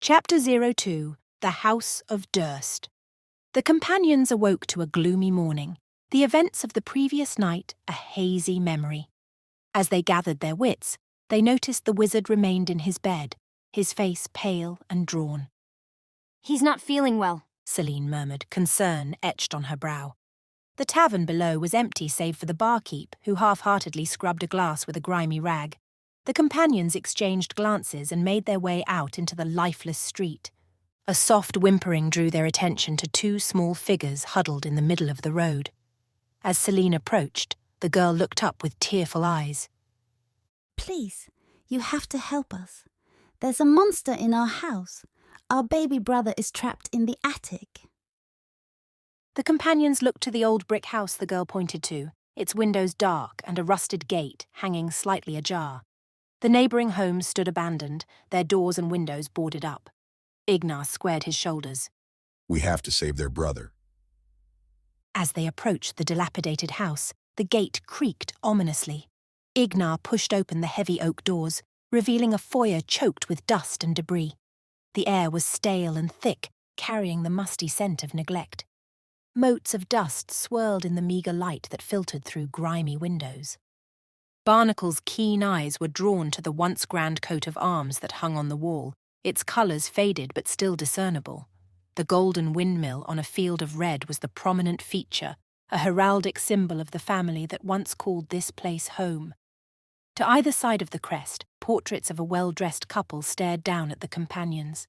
Chapter 02 The House of Durst. The companions awoke to a gloomy morning, the events of the previous night a hazy memory. As they gathered their wits, they noticed the wizard remained in his bed, his face pale and drawn. "He's not feeling well," Celine murmured, concern etched on her brow. The tavern below was empty save for the barkeep, who half-heartedly scrubbed a glass with a grimy rag. The companions exchanged glances and made their way out into the lifeless street. A soft whimpering drew their attention to two small figures huddled in the middle of the road. As Celine approached, the girl looked up with tearful eyes. "Please, you have to help us. There's a monster in our house. Our baby brother is trapped in the attic." The companions looked to the old brick house the girl pointed to, its windows dark and a rusted gate hanging slightly ajar. The neighbouring homes stood abandoned, their doors and windows boarded up. Ignar squared his shoulders. "We have to save their brother." As they approached the dilapidated house, the gate creaked ominously. Ignar pushed open the heavy oak doors, revealing a foyer choked with dust and debris. The air was stale and thick, carrying the musty scent of neglect. Motes of dust swirled in the meagre light that filtered through grimy windows. Barnacle's keen eyes were drawn to the once grand coat of arms that hung on the wall, its colours faded but still discernible. The golden windmill on a field of red was the prominent feature, a heraldic symbol of the family that once called this place home. To either side of the crest, portraits of a well-dressed couple stared down at the companions.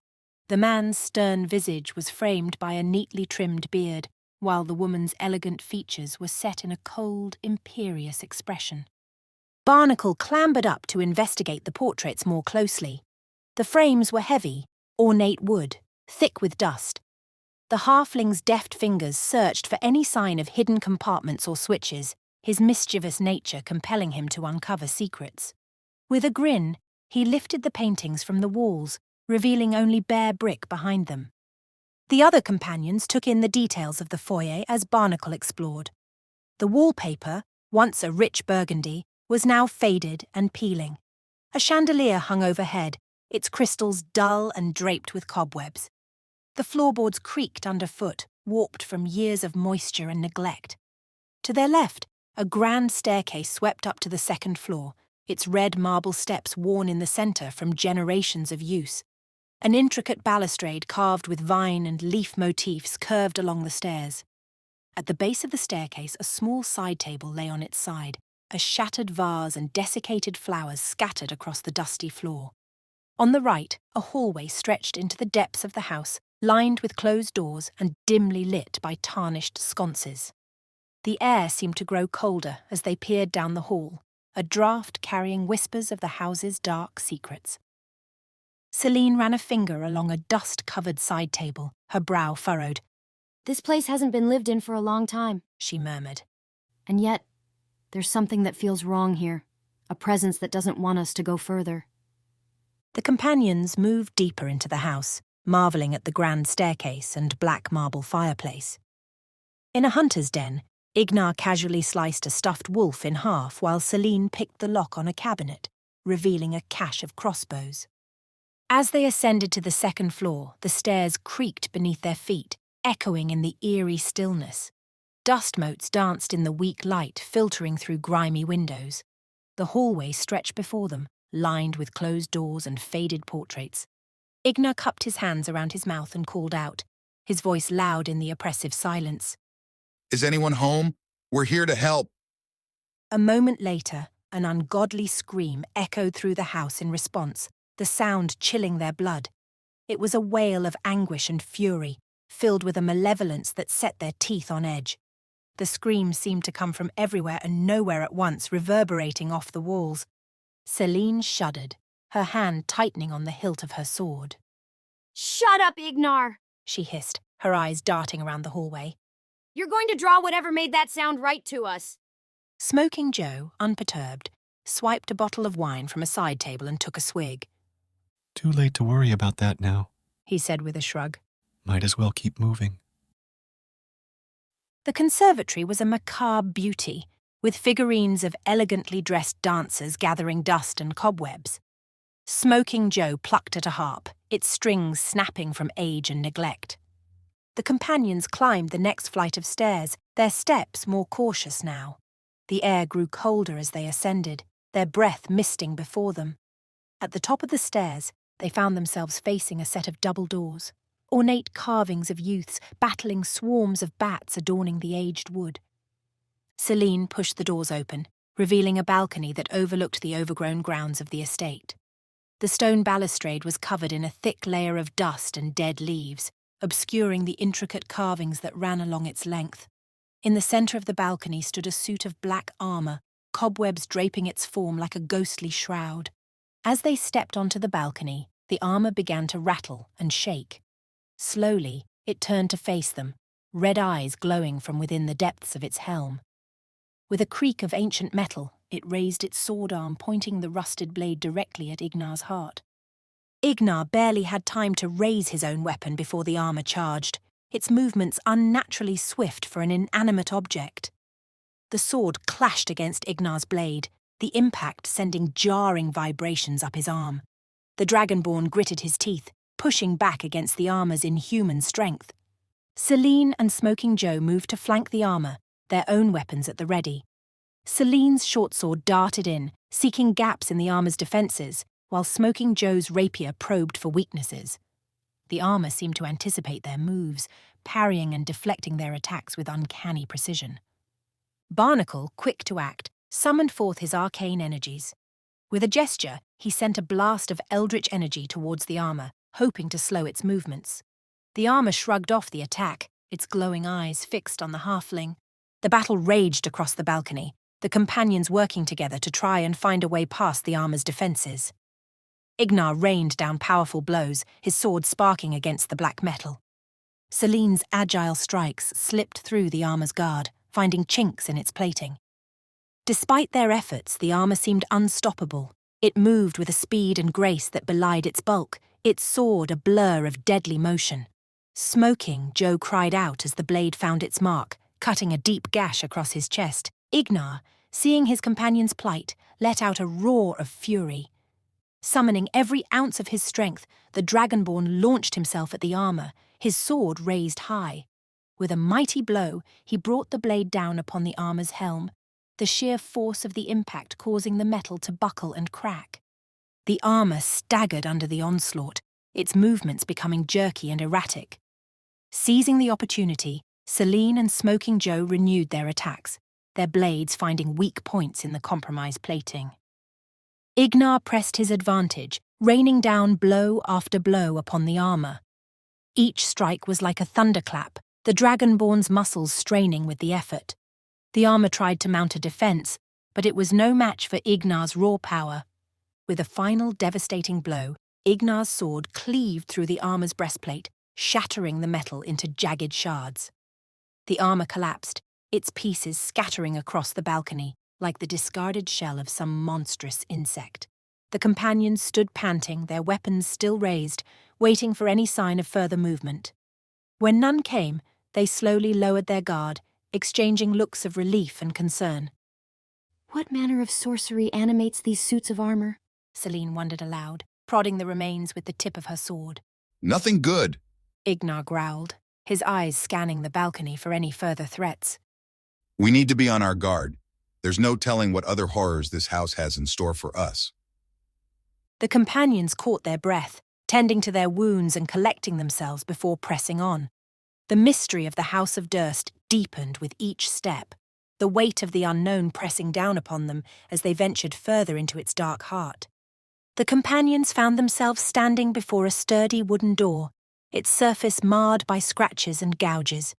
The man's stern visage was framed by a neatly trimmed beard, while the woman's elegant features were set in a cold, imperious expression. Barnacle clambered up to investigate the portraits more closely. The frames were heavy, ornate wood, thick with dust. The halfling's deft fingers searched for any sign of hidden compartments or switches, his mischievous nature compelling him to uncover secrets. With a grin, he lifted the paintings from the walls, revealing only bare brick behind them. The other companions took in the details of the foyer as Barnacle explored. The wallpaper, once a rich burgundy, was now faded and peeling. A chandelier hung overhead, its crystals dull and draped with cobwebs. The floorboards creaked underfoot, warped from years of moisture and neglect. To their left, a grand staircase swept up to the second floor, its red marble steps worn in the centre from generations of use. An intricate balustrade carved with vine and leaf motifs curved along the stairs. At the base of the staircase, a small side table lay on its side, a shattered vase and desiccated flowers scattered across the dusty floor. On the right, a hallway stretched into the depths of the house, lined with closed doors and dimly lit by tarnished sconces. The air seemed to grow colder as they peered down the hall, a draught carrying whispers of the house's dark secrets. Celine ran a finger along a dust-covered side table, her brow furrowed. "This place hasn't been lived in for a long time," she murmured. "And yet, there's something that feels wrong here, a presence that doesn't want us to go further." The companions moved deeper into the house, marvelling at the grand staircase and black marble fireplace. In a hunter's den, Ignar casually sliced a stuffed wolf in half while Celine picked the lock on a cabinet, revealing a cache of crossbows. As they ascended to the second floor, the stairs creaked beneath their feet, echoing in the eerie stillness. Dust motes danced in the weak light filtering through grimy windows. The hallway stretched before them, lined with closed doors and faded portraits. Ignar cupped his hands around his mouth and called out, his voice loud in the oppressive silence. "Is anyone home? We're here to help." A moment later, an ungodly scream echoed through the house in response, the sound chilling their blood. It was a wail of anguish and fury, filled with a malevolence that set their teeth on edge. The scream seemed to come from everywhere and nowhere at once, reverberating off the walls. Celine shuddered, her hand tightening on the hilt of her sword. "Shut up, Ignar!" she hissed, her eyes darting around the hallway. "You're going to draw whatever made that sound right to us." Smoking Joe, unperturbed, swiped a bottle of wine from a side table and took a swig. "Too late to worry about that now," he said with a shrug. "Might as well keep moving." The conservatory was a macabre beauty, with figurines of elegantly dressed dancers gathering dust and cobwebs. Smoking Joe plucked at a harp, its strings snapping from age and neglect. The companions climbed the next flight of stairs, their steps more cautious now. The air grew colder as they ascended, their breath misting before them. At the top of the stairs, they found themselves facing a set of double doors, ornate carvings of youths battling swarms of bats adorning the aged wood. Celine pushed the doors open, revealing a balcony that overlooked the overgrown grounds of the estate. The stone balustrade was covered in a thick layer of dust and dead leaves, obscuring the intricate carvings that ran along its length. In the centre of the balcony stood a suit of black armour, cobwebs draping its form like a ghostly shroud. As they stepped onto the balcony, the armour began to rattle and shake. Slowly, it turned to face them, red eyes glowing from within the depths of its helm. With a creak of ancient metal, it raised its sword arm, pointing the rusted blade directly at Ignar's heart. Ignar barely had time to raise his own weapon before the armour charged, its movements unnaturally swift for an inanimate object. The sword clashed against Ignar's blade, the impact sending jarring vibrations up his arm. The Dragonborn gritted his teeth, pushing back against the armour's inhuman strength. Celine and Smoking Joe moved to flank the armour, their own weapons at the ready. Celine's short sword darted in, seeking gaps in the armour's defences, while Smoking Joe's rapier probed for weaknesses. The armour seemed to anticipate their moves, parrying and deflecting their attacks with uncanny precision. Barnacle, quick to act, summoned forth his arcane energies. With a gesture, he sent a blast of eldritch energy towards the armour, hoping to slow its movements. The armour shrugged off the attack, its glowing eyes fixed on the halfling. The battle raged across the balcony, the companions working together to try and find a way past the armour's defences. Ignar rained down powerful blows, his sword sparking against the black metal. Celine's agile strikes slipped through the armour's guard, finding chinks in its plating. Despite their efforts, the armour seemed unstoppable. It moved with a speed and grace that belied its bulk, its sword a blur of deadly motion. Smoking, Joe cried out as the blade found its mark, cutting a deep gash across his chest. Ignar, seeing his companion's plight, let out a roar of fury. Summoning every ounce of his strength, the Dragonborn launched himself at the armour, his sword raised high. With a mighty blow, he brought the blade down upon the armour's helm, the sheer force of the impact causing the metal to buckle and crack. The armour staggered under the onslaught, its movements becoming jerky and erratic. Seizing the opportunity, Celine and Smoking Joe renewed their attacks, their blades finding weak points in the compromised plating. Ignar pressed his advantage, raining down blow after blow upon the armour. Each strike was like a thunderclap, the Dragonborn's muscles straining with the effort. The armour tried to mount a defence, but it was no match for Ignar's raw power. With a final devastating blow, Ignar's sword cleaved through the armour's breastplate, shattering the metal into jagged shards. The armour collapsed, its pieces scattering across the balcony, like the discarded shell of some monstrous insect. The companions stood panting, their weapons still raised, waiting for any sign of further movement. When none came, they slowly lowered their guard, exchanging looks of relief and concern. What manner of sorcery animates these suits of armor? Celine wondered aloud, prodding the remains with the tip of her sword. Nothing good. Ignar growled, his eyes scanning the balcony for any further threats. We need to be on our guard. There's no telling what other horrors this house has in store for us. The companions caught their breath, tending to their wounds and collecting themselves before pressing on. The mystery of the House of Durst deepened with each step, the weight of the unknown pressing down upon them as they ventured further into its dark heart. The companions found themselves standing before a sturdy wooden door, its surface marred by scratches and gouges.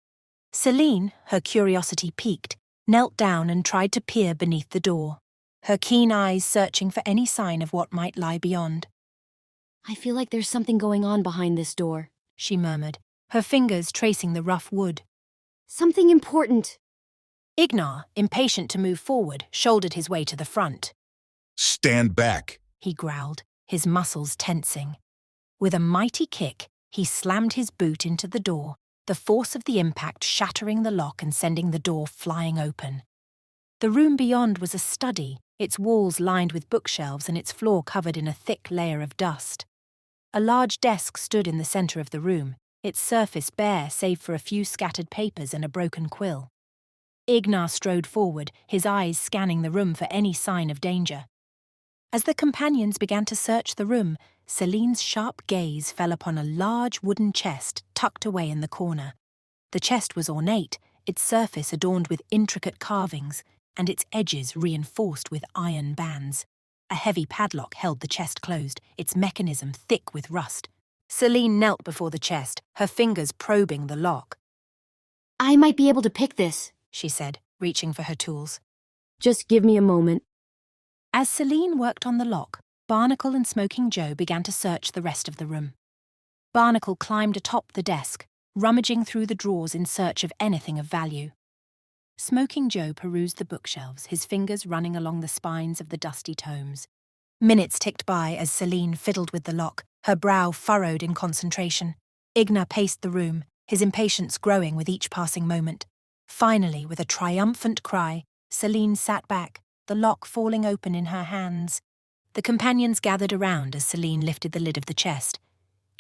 Celine, her curiosity piqued, knelt down and tried to peer beneath the door, her keen eyes searching for any sign of what might lie beyond. I feel like there's something going on behind this door, she murmured, her fingers tracing the rough wood. Something important. Ignar, impatient to move forward, shouldered his way to the front. Stand back, he growled, his muscles tensing. With a mighty kick, he slammed his boot into the door, the force of the impact shattering the lock and sending the door flying open. The room beyond was a study, its walls lined with bookshelves and its floor covered in a thick layer of dust. A large desk stood in the center of the room, its surface bare save for a few scattered papers and a broken quill. Ignar strode forward, his eyes scanning the room for any sign of danger. As the companions began to search the room, Celine's sharp gaze fell upon a large wooden chest tucked away in the corner. The chest was ornate, its surface adorned with intricate carvings, and its edges reinforced with iron bands. A heavy padlock held the chest closed, its mechanism thick with rust. Celine knelt before the chest, her fingers probing the lock. I might be able to pick this, she said, reaching for her tools. Just give me a moment. As Celine worked on the lock, Barnacle and Smoking Joe began to search the rest of the room. Barnacle climbed atop the desk, rummaging through the drawers in search of anything of value. Smoking Joe perused the bookshelves, his fingers running along the spines of the dusty tomes. Minutes ticked by as Celine fiddled with the lock, her brow furrowed in concentration. Ignar paced the room, his impatience growing with each passing moment. Finally, with a triumphant cry, Celine sat back, the lock falling open in her hands. The companions gathered around as Celine lifted the lid of the chest.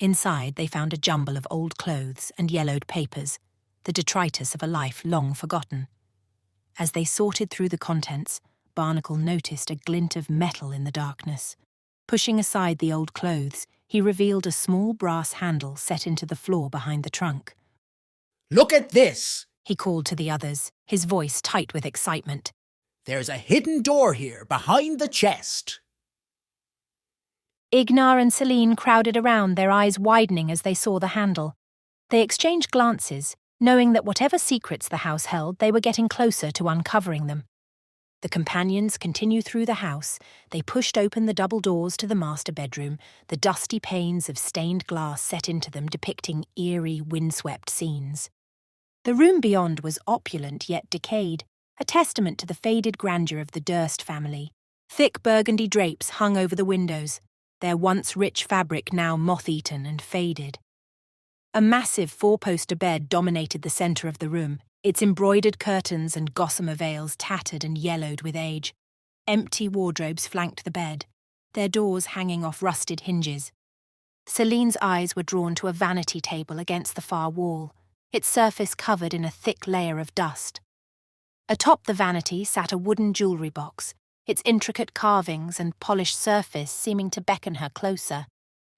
Inside, they found a jumble of old clothes and yellowed papers, the detritus of a life long forgotten. As they sorted through the contents, Barnacle noticed a glint of metal in the darkness. Pushing aside the old clothes, he revealed a small brass handle set into the floor behind the trunk. "Look at this!" He called to the others, his voice tight with excitement. "There's a hidden door here behind the chest." Ignar and Celine crowded around, their eyes widening as they saw the handle. They exchanged glances, knowing that whatever secrets the house held, they were getting closer to uncovering them. The companions continued through the house. They pushed open the double doors to the master bedroom, the dusty panes of stained glass set into them depicting eerie, windswept scenes. The room beyond was opulent yet decayed, a testament to the faded grandeur of the Durst family. Thick burgundy drapes hung over the windows, their once rich fabric now moth-eaten and faded. A massive four-poster bed dominated the centre of the room, its embroidered curtains and gossamer veils tattered and yellowed with age. Empty wardrobes flanked the bed, their doors hanging off rusted hinges. Celine's eyes were drawn to a vanity table against the far wall, its surface covered in a thick layer of dust. Atop the vanity sat a wooden jewellery box, its intricate carvings and polished surface seeming to beckon her closer.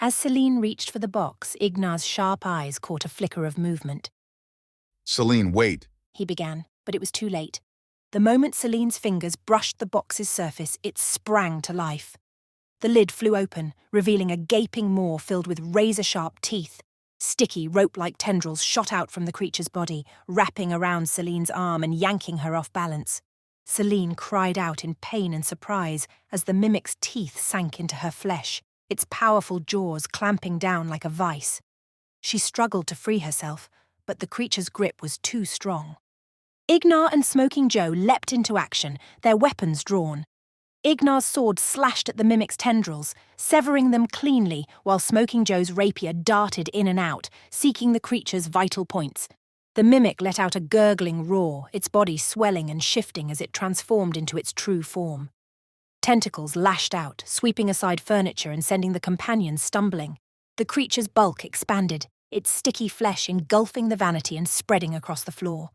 As Celine reached for the box, Ignar's sharp eyes caught a flicker of movement. Celine, wait. He began, but it was too late. The moment Celine's fingers brushed the box's surface, it sprang to life. The lid flew open, revealing a gaping maw filled with razor-sharp teeth. Sticky, rope-like tendrils shot out from the creature's body, wrapping around Celine's arm and yanking her off balance. Celine cried out in pain and surprise as the mimic's teeth sank into her flesh, its powerful jaws clamping down like a vice. She struggled to free herself, but the creature's grip was too strong. Ignar and Smoking Joe leapt into action, their weapons drawn. Ignar's sword slashed at the mimic's tendrils, severing them cleanly, while Smoking Joe's rapier darted in and out, seeking the creature's vital points. The mimic let out a gurgling roar, its body swelling and shifting as it transformed into its true form. Tentacles lashed out, sweeping aside furniture and sending the companions stumbling. The creature's bulk expanded, its sticky flesh engulfing the vanity and spreading across the floor.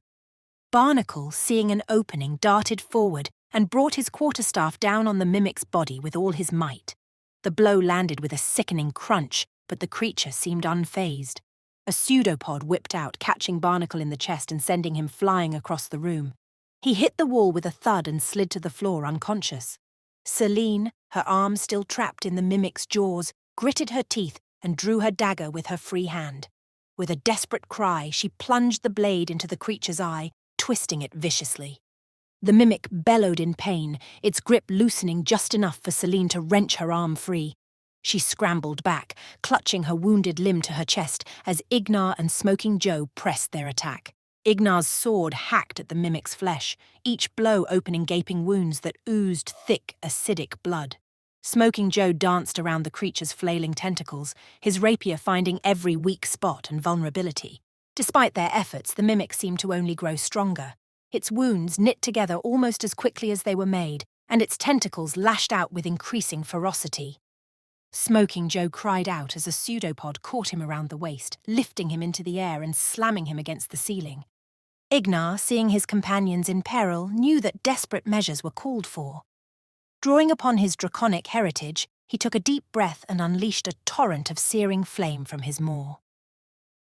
Barnacle, seeing an opening, darted forward and brought his quarterstaff down on the mimic's body with all his might. The blow landed with a sickening crunch, but the creature seemed unfazed. A pseudopod whipped out, catching Barnacle in the chest and sending him flying across the room. He hit the wall with a thud and slid to the floor unconscious. Celine, her arm still trapped in the mimic's jaws, gritted her teeth and drew her dagger with her free hand. With a desperate cry, she plunged the blade into the creature's eye, twisting it viciously. The mimic bellowed in pain, its grip loosening just enough for Celine to wrench her arm free. She scrambled back, clutching her wounded limb to her chest as Ignar and Smoking Joe pressed their attack. Ignar's sword hacked at the mimic's flesh, each blow opening gaping wounds that oozed thick, acidic blood. Smoking Joe danced around the creature's flailing tentacles, his rapier finding every weak spot and vulnerability. Despite their efforts, the mimic seemed to only grow stronger. Its wounds knit together almost as quickly as they were made, and its tentacles lashed out with increasing ferocity. Smoking Joe cried out as a pseudopod caught him around the waist, lifting him into the air and slamming him against the ceiling. Ignar, seeing his companions in peril, knew that desperate measures were called for. Drawing upon his draconic heritage, he took a deep breath and unleashed a torrent of searing flame from his maw.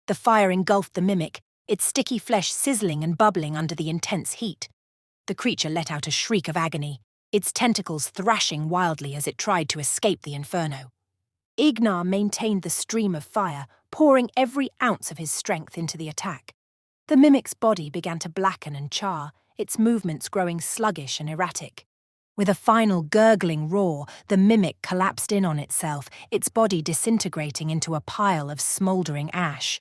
The fire engulfed the mimic, its sticky flesh sizzling and bubbling under the intense heat. The creature let out a shriek of agony, its tentacles thrashing wildly as it tried to escape the inferno. Ignar maintained the stream of fire, pouring every ounce of his strength into the attack. The mimic's body began to blacken and char, its movements growing sluggish and erratic. With a final gurgling roar, the mimic collapsed in on itself, its body disintegrating into a pile of smouldering ash.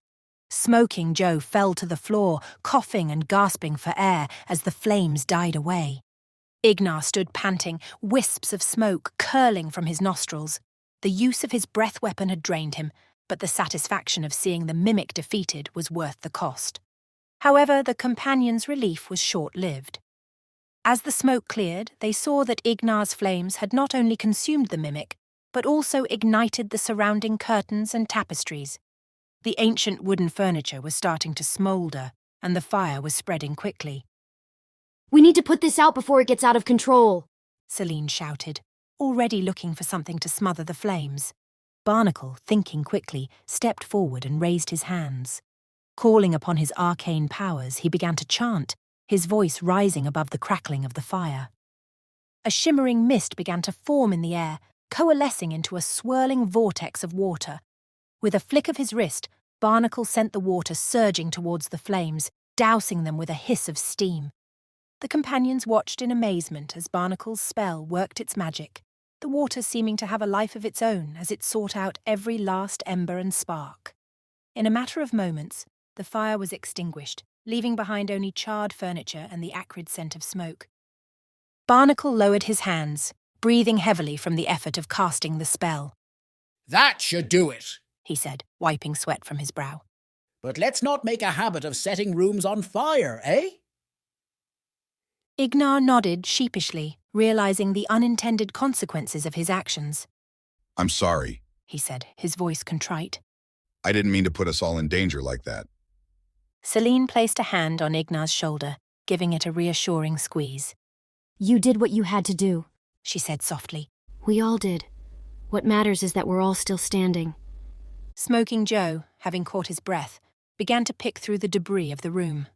Smoking Joe fell to the floor, coughing and gasping for air as the flames died away. Ignar stood panting, wisps of smoke curling from his nostrils. The use of his breath weapon had drained him, but the satisfaction of seeing the mimic defeated was worth the cost. However, the companions' relief was short-lived. As the smoke cleared, they saw that Ignar's flames had not only consumed the mimic, but also ignited the surrounding curtains and tapestries. The ancient wooden furniture was starting to smoulder, and the fire was spreading quickly. We need to put this out before it gets out of control, Celine shouted, already looking for something to smother the flames. Barnacle, thinking quickly, stepped forward and raised his hands. Calling upon his arcane powers, he began to chant, his voice rising above the crackling of the fire. A shimmering mist began to form in the air, coalescing into a swirling vortex of water. With a flick of his wrist, Barnacle sent the water surging towards the flames, dousing them with a hiss of steam. The companions watched in amazement as Barnacle's spell worked its magic, the water seeming to have a life of its own as it sought out every last ember and spark. In a matter of moments, the fire was extinguished, leaving behind only charred furniture and the acrid scent of smoke. Barnacle lowered his hands, breathing heavily from the effort of casting the spell. That should do it, he said, wiping sweat from his brow. But let's not make a habit of setting rooms on fire, eh? Ignar nodded sheepishly, realizing the unintended consequences of his actions. I'm sorry, He said, his voice contrite. I didn't mean to put us all in danger like that. Celine placed a hand on Ignar's shoulder, giving it a reassuring squeeze. You did what you had to do, She said softly. We all did. What matters is that we're all still standing. Smoking Joe, having caught his breath, began to pick through the debris of the room.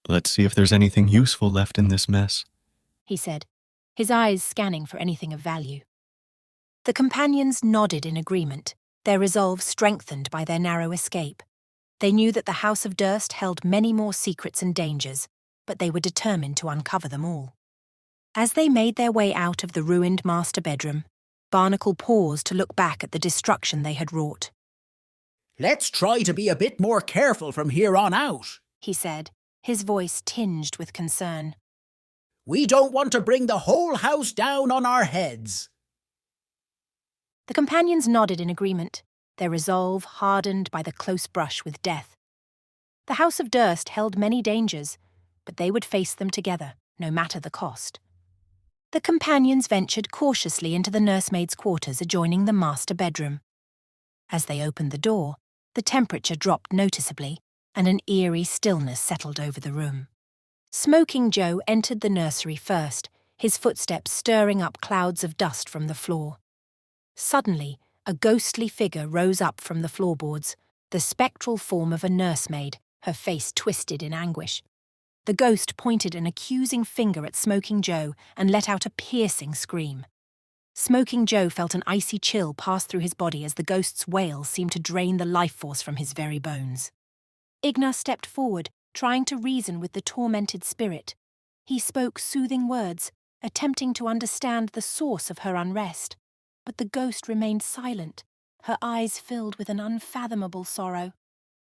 Let's see if there's anything useful left in this mess, He said, his eyes scanning for anything of value. The companions nodded in agreement, their resolve strengthened by their narrow escape. They knew that the House of Durst held many more secrets and dangers, but they were determined to uncover them all. As they made their way out of the ruined master bedroom, Barnacle paused to look back at the destruction they had wrought. Let's try to be a bit more careful from here on out, He said, his voice tinged with concern. We don't want to bring the whole house down on our heads. The companions nodded in agreement, their resolve hardened by the close brush with death. The House of Durst held many dangers, but they would face them together, no matter the cost. The companions ventured cautiously into the nursemaid's quarters adjoining the master bedroom. As they opened the door, the temperature dropped noticeably, and an eerie stillness settled over the room. Smoking Joe entered the nursery first, his footsteps stirring up clouds of dust from the floor. Suddenly, a ghostly figure rose up from the floorboards, the spectral form of a nursemaid, her face twisted in anguish. The ghost pointed an accusing finger at Smoking Joe and let out a piercing scream. Smoking Joe felt an icy chill pass through his body as the ghost's wail seemed to drain the life force from his very bones. Ignar stepped forward, trying to reason with the tormented spirit. He spoke soothing words, attempting to understand the source of her unrest. But the ghost remained silent, her eyes filled with an unfathomable sorrow.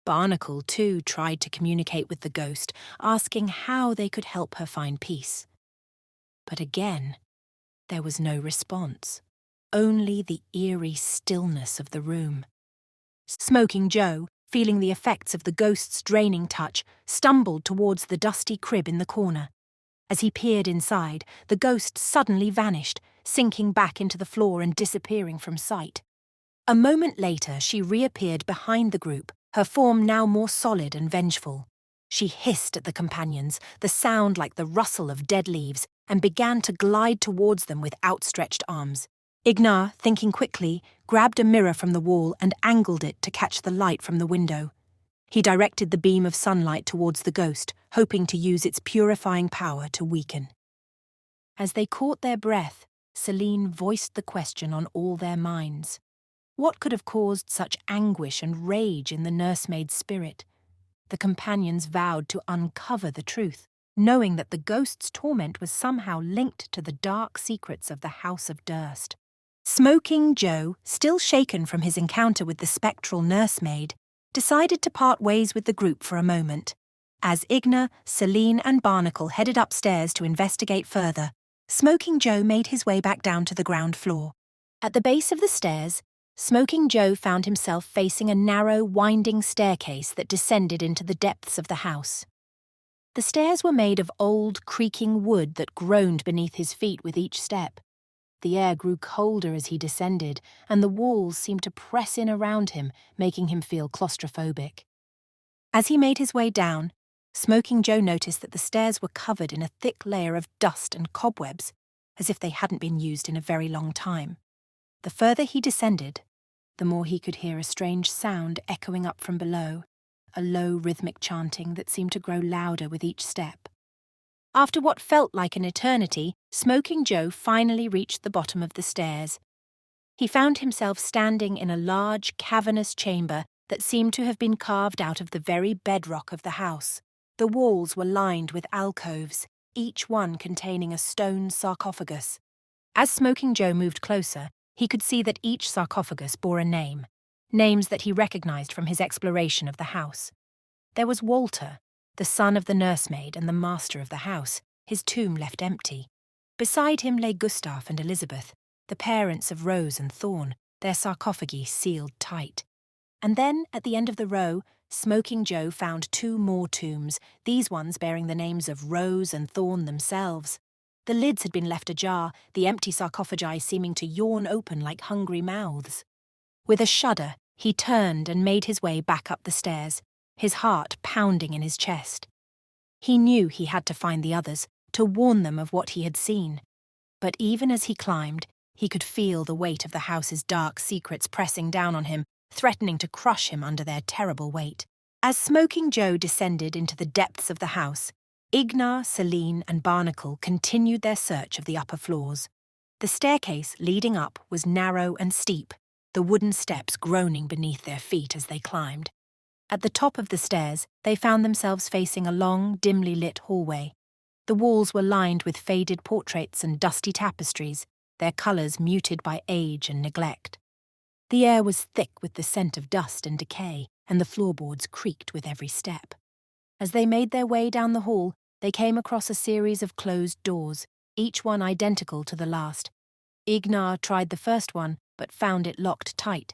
Barnacle, too, tried to communicate with the ghost, asking how they could help her find peace. But again, there was no response, only the eerie stillness of the room. Smoking Joe, feeling the effects of the ghost's draining touch, stumbled towards the dusty crib in the corner. As he peered inside, the ghost suddenly vanished, sinking back into the floor and disappearing from sight. A moment later, she reappeared behind the group, her form now more solid and vengeful. She hissed at the companions, the sound like the rustle of dead leaves, and began to glide towards them with outstretched arms. Ignar, thinking quickly, grabbed a mirror from the wall and angled it to catch the light from the window. He directed the beam of sunlight towards the ghost, hoping to use its purifying power to weaken. As they caught their breath, Celine voiced the question on all their minds. What could have caused such anguish and rage in the nursemaid's spirit? The companions vowed to uncover the truth, knowing that the ghost's torment was somehow linked to the dark secrets of the House of Durst. Smoking Joe, still shaken from his encounter with the spectral nursemaid, decided to part ways with the group for a moment. As Ignar, Celine and Barnacle headed upstairs to investigate further, Smoking Joe made his way back down to the ground floor. At the base of the stairs, Smoking Joe found himself facing a narrow, winding staircase that descended into the depths of the house. The stairs were made of old, creaking wood that groaned beneath his feet with each step. The air grew colder as he descended, and the walls seemed to press in around him, making him feel claustrophobic. As he made his way down, Smoking Joe noticed that the stairs were covered in a thick layer of dust and cobwebs, as if they hadn't been used in a very long time. The further he descended, the more he could hear a strange sound echoing up from below, a low rhythmic chanting that seemed to grow louder with each step. After what felt like an eternity, Smoking Joe finally reached the bottom of the stairs. He found himself standing in a large, cavernous chamber that seemed to have been carved out of the very bedrock of the house. The walls were lined with alcoves, each one containing a stone sarcophagus. As Smoking Joe moved closer, he could see that each sarcophagus bore a name, names that he recognized from his exploration of the house. There was Walter, the son of the nursemaid and the master of the house, his tomb left empty. Beside him lay Gustav and Elizabeth, the parents of Rose and Thorn, their sarcophagi sealed tight. And then, at the end of the row, Smoking Joe found 2 more tombs, these ones bearing the names of Rose and Thorn themselves. The lids had been left ajar, the empty sarcophagi seeming to yawn open like hungry mouths. With a shudder, he turned and made his way back up the stairs, his heart pounding in his chest. He knew he had to find the others, to warn them of what he had seen. But even as he climbed, he could feel the weight of the house's dark secrets pressing down on him, threatening to crush him under their terrible weight. As Smoking Joe descended into the depths of the house, Ignar, Celine and Barnacle continued their search of the upper floors. The staircase leading up was narrow and steep, the wooden steps groaning beneath their feet as they climbed. At the top of the stairs, they found themselves facing a long, dimly lit hallway. The walls were lined with faded portraits and dusty tapestries, their colours muted by age and neglect. The air was thick with the scent of dust and decay, and the floorboards creaked with every step. As they made their way down the hall, they came across a series of closed doors, each one identical to the last. Ignar tried the first one, but found it locked tight.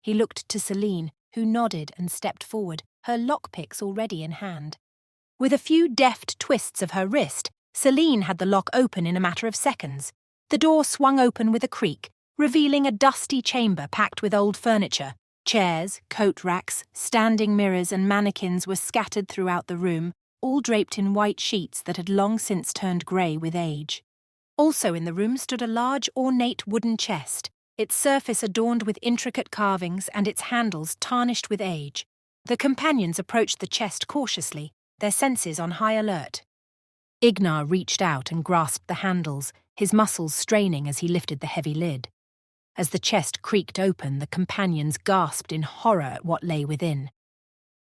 He looked to Celine, who nodded and stepped forward, her lockpicks already in hand. With a few deft twists of her wrist, Celine had the lock open in a matter of seconds. The door swung open with a creak, revealing a dusty chamber packed with old furniture. Chairs, coat racks, standing mirrors and mannequins were scattered throughout the room, all draped in white sheets that had long since turned grey with age. Also in the room stood a large ornate wooden chest, its surface adorned with intricate carvings and its handles tarnished with age. The companions approached the chest cautiously, their senses on high alert. Ignar reached out and grasped the handles, his muscles straining as he lifted the heavy lid. As the chest creaked open, the companions gasped in horror at what lay within.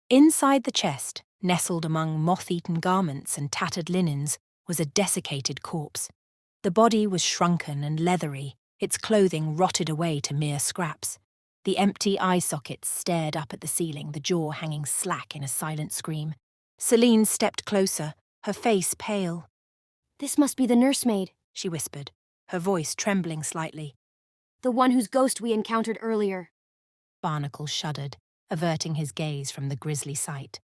Inside the chest, nestled among moth-eaten garments and tattered linens, was a desiccated corpse. The body was shrunken and leathery, its clothing rotted away to mere scraps. The empty eye sockets stared up at the ceiling, the jaw hanging slack in a silent scream. Celine stepped closer, her face pale. "This must be the nursemaid," she whispered, her voice trembling slightly. "The one whose ghost we encountered earlier." Barnacle shuddered, averting his gaze from the grisly sight.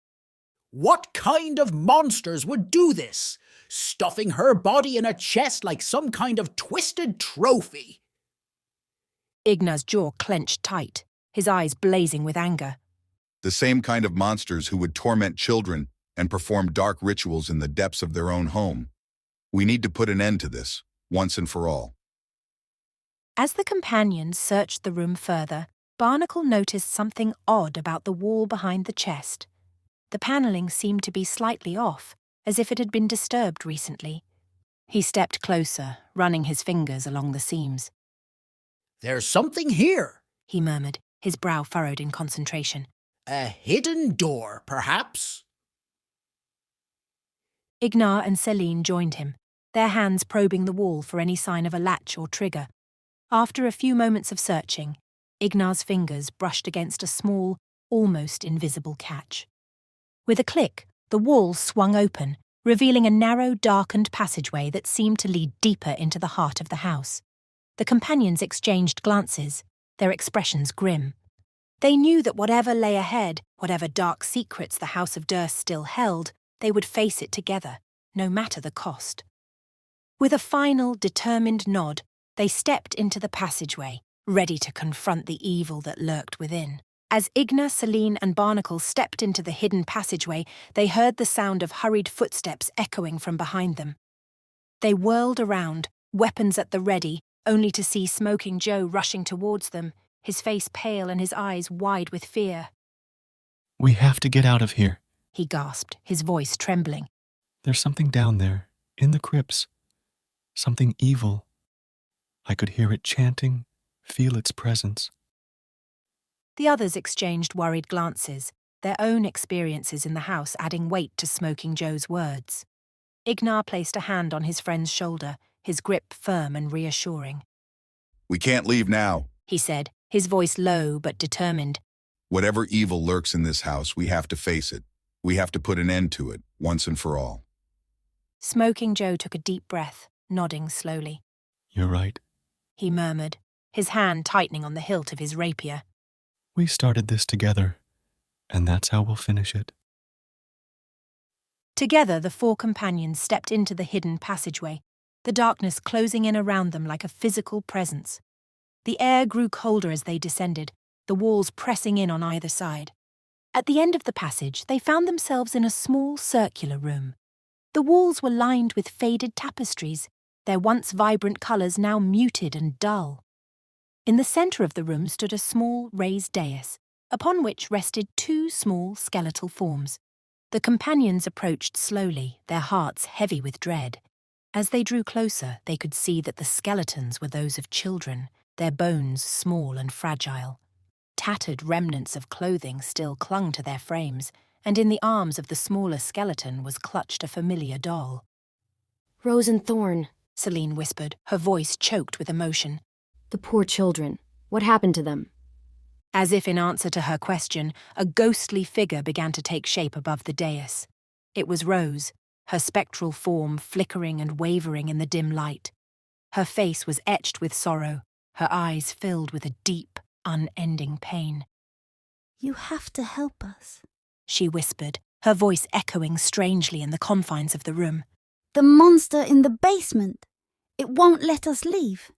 What kind of monsters would do this? Stuffing her body in a chest like some kind of twisted trophy. Ignar's jaw clenched tight, his eyes blazing with anger. The same kind of monsters who would torment children and perform dark rituals in the depths of their own home. We need to put an end to this, once and for all. As the companions searched the room further, Barnacle noticed something odd about the wall behind the chest. The panelling seemed to be slightly off, as if it had been disturbed recently. He stepped closer, running his fingers along the seams. There's something here. He murmured, his brow furrowed in concentration. A hidden door, perhaps? Ignar and Celine joined him, their hands probing the wall for any sign of a latch or trigger. After a few moments of searching, Ignar's fingers brushed against a small, almost invisible catch. With a click, the wall swung open, revealing a narrow, darkened passageway that seemed to lead deeper into the heart of the house. The companions exchanged glances, their expressions grim. They knew that whatever lay ahead, whatever dark secrets the House of Durst still held, they would face it together, no matter the cost. With a final, determined nod, they stepped into the passageway, ready to confront the evil that lurked within. As Ignar, Celine, and Barnacle stepped into the hidden passageway, they heard the sound of hurried footsteps echoing from behind them. They whirled around, weapons at the ready, only to see Smoking Joe rushing towards them, his face pale and his eyes wide with fear. We have to get out of here. He gasped, his voice trembling. There's something down there, in the crypts. Something evil. I could hear it chanting, feel its presence. The others exchanged worried glances, their own experiences in the house adding weight to Smoking Joe's words. Ignar placed a hand on his friend's shoulder, his grip firm and reassuring. We can't leave now. He said, his voice low but determined. Whatever evil lurks in this house, we have to face it. We have to put an end to it, once and for all. Smoking Joe took a deep breath, nodding slowly. You're right. He murmured, his hand tightening on the hilt of his rapier. We started this together, and that's how we'll finish it. Together, the four companions stepped into the hidden passageway, the darkness closing in around them like a physical presence. The air grew colder as they descended, the walls pressing in on either side. At the end of the passage, they found themselves in a small circular room. The walls were lined with faded tapestries, their once vibrant colours now muted and dull. In the centre of the room stood a small raised dais, upon which rested two small skeletal forms. The companions approached slowly, their hearts heavy with dread. As they drew closer, they could see that the skeletons were those of children, their bones small and fragile. Tattered remnants of clothing still clung to their frames, and in the arms of the smaller skeleton was clutched a familiar doll. Rose and Thorn. Celine whispered, her voice choked with emotion. The poor children. What happened to them? As if in answer to her question, a ghostly figure began to take shape above the dais. It was Rose, her spectral form flickering and wavering in the dim light. Her face was etched with sorrow, her eyes filled with a deep, unending pain. You have to help us, she whispered, her voice echoing strangely in the confines of the room. The monster in the basement. It won't let us leave.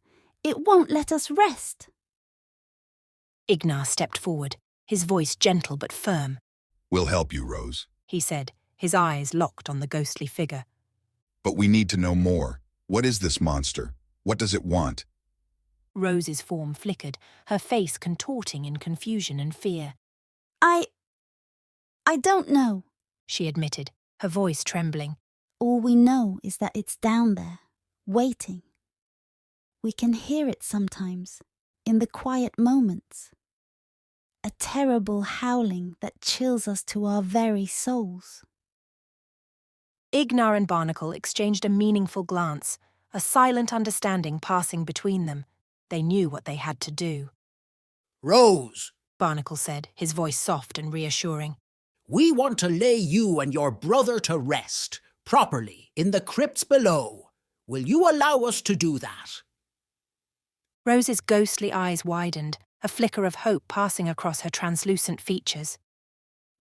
It won't let us rest. Ignar stepped forward, his voice gentle but firm. We'll help you, Rose, he said, his eyes locked on the ghostly figure. But we need to know more. What is this monster? What does it want? Rose's form flickered, her face contorting in confusion and fear. I don't know, she admitted, her voice trembling. All we know is that it's down there, waiting. We can hear it sometimes, in the quiet moments. A terrible howling that chills us to our very souls. Ignar and Barnacle exchanged a meaningful glance, a silent understanding passing between them. They knew what they had to do. Rose, Barnacle said, his voice soft and reassuring. We want to lay you and your brother to rest, properly, in the crypts below. Will you allow us to do that? Rose's ghostly eyes widened, a flicker of hope passing across her translucent features.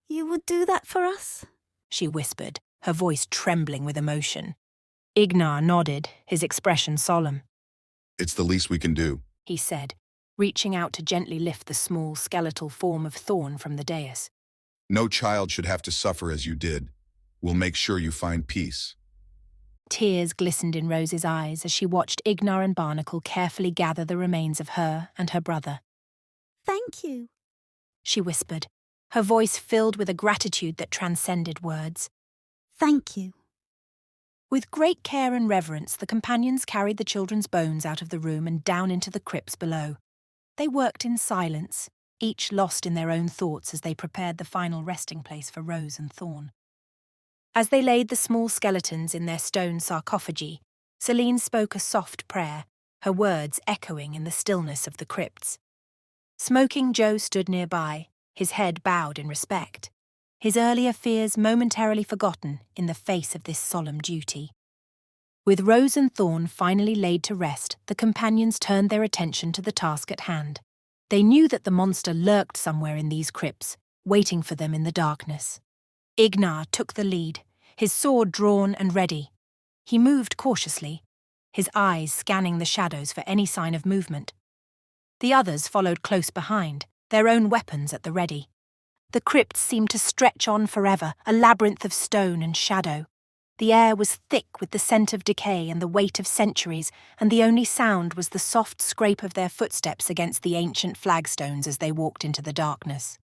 You would do that for us? She whispered, her voice trembling with emotion. Ignar nodded, his expression solemn. It's the least we can do, he said, reaching out to gently lift the small skeletal form of Thorn from the dais. No child should have to suffer as you did. We'll make sure you find peace. Tears glistened in Rose's eyes as she watched Ignar and Barnacle carefully gather the remains of her and her brother. Thank you. She whispered, her voice filled with a gratitude that transcended words. Thank you. With great care and reverence, the companions carried the children's bones out of the room and down into the crypts below. They worked in silence, each lost in their own thoughts as they prepared the final resting place for Rose and Thorn. As they laid the small skeletons in their stone sarcophagi, Celine spoke a soft prayer, her words echoing in the stillness of the crypts. Smoking Joe stood nearby, his head bowed in respect, his earlier fears momentarily forgotten in the face of this solemn duty. With Rose and Thorn finally laid to rest, the companions turned their attention to the task at hand. They knew that the monster lurked somewhere in these crypts, waiting for them in the darkness. Ignar took the lead, his sword drawn and ready. He moved cautiously, his eyes scanning the shadows for any sign of movement. The others followed close behind, their own weapons at the ready. The crypts seemed to stretch on forever, a labyrinth of stone and shadow. The air was thick with the scent of decay and the weight of centuries, and the only sound was the soft scrape of their footsteps against the ancient flagstones as they walked into the darkness.